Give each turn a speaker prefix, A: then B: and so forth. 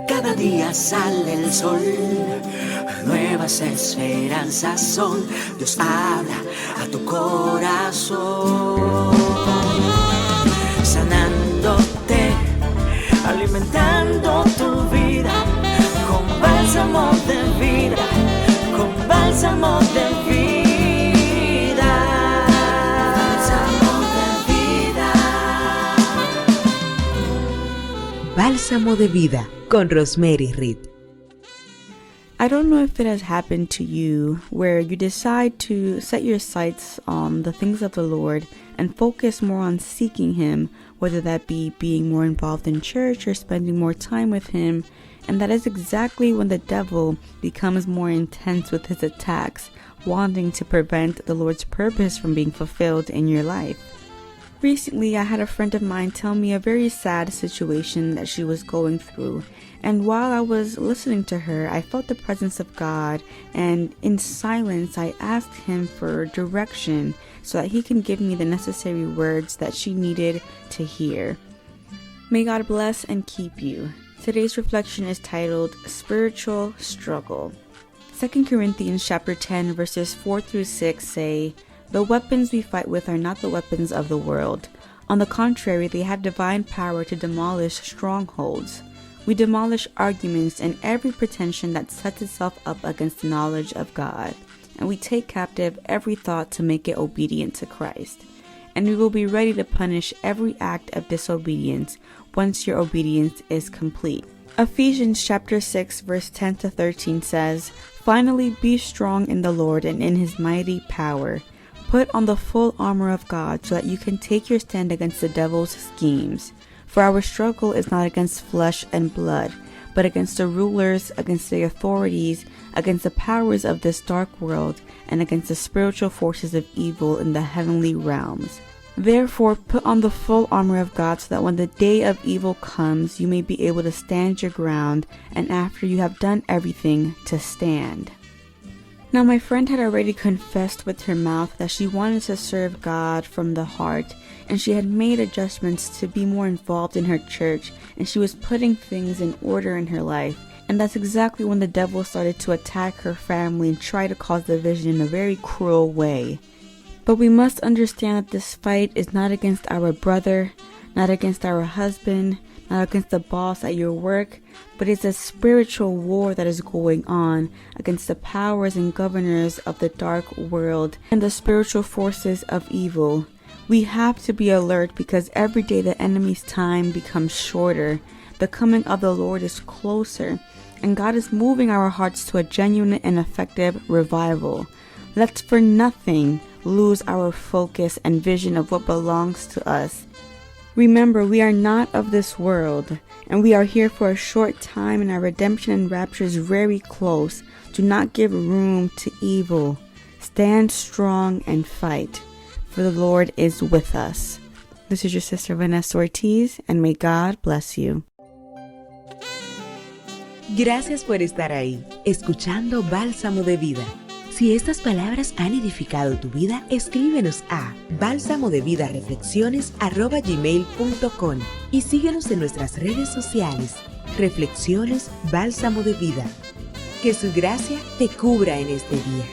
A: Cada día sale el sol, nuevas esperanzas son. Dios habla a tu corazón, sanándote, alimentando tu vida con bálsamo de vida, con bálsamo de vida, bálsamo de vida.
B: Bálsamo de vida con Rosmery y Reid.
C: I don't know if it has happened to you where you decide to set your sights on the things of the Lord and focus more on seeking Him, whether that be being more involved in church or spending more time with Him, and that is exactly when the devil becomes more intense with his attacks, wanting to prevent the Lord's purpose from being fulfilled in your life. Recently, I had a friend of mine tell me a very sad situation that she was going through, and while I was listening to her, I felt the presence of God, and in silence, I asked Him for direction so that He can give me the necessary words that she needed to hear. May God bless and keep you. Today's reflection is titled Spiritual Struggle. 2 Corinthians chapter 10 verses 4 through 6 say, "The weapons we fight with are not the weapons of the world. On the contrary, they have divine power to demolish strongholds. We demolish arguments and every pretension that sets itself up against the knowledge of God, and we take captive every thought to make it obedient to Christ. And we will be ready to punish every act of disobedience once your obedience is complete." Ephesians chapter 6 verse 10 to 13 says, "Finally be strong in the Lord and in His mighty power. Put on the full armor of God so that you can take your stand against the devil's schemes. For our struggle is not against flesh and blood, but against the rulers, against the authorities, against the powers of this dark world, and against the spiritual forces of evil in the heavenly realms. Therefore, put on the full armor of God so that when the day of evil comes, you may be able to stand your ground, and after you have done everything, to stand." Now, my friend had already confessed with her mouth that she wanted to serve God from the heart, and she had made adjustments to be more involved in her church, and she was putting things in order in her life. And that's exactly when the devil started to attack her family and try to cause division in a very cruel way. But we must understand that this fight is not against our brother, not against our husband, not against the boss at your work, but it's a spiritual war that is going on against the powers and governors of the dark world and the spiritual forces of evil. We have to be alert because every day the enemy's time becomes shorter. The coming of the Lord is closer, and God is moving our hearts to a genuine and effective revival. Let's for nothing lose our focus and vision of what belongs to us. Remember, we are not of this world, and we are here for a short time, and our redemption and rapture is very close. Do not give room to evil. Stand strong and fight, for the Lord is with us. This is your sister Vanessa Ortiz, and may God bless you.
B: Gracias por estar ahí, escuchando Bálsamo de Vida. Si estas palabras han edificado tu vida, escríbenos a balsamodevidareflexiones@gmail.com y síguenos en nuestras redes sociales. Reflexiones Bálsamo de Vida. Que su gracia te cubra en este día.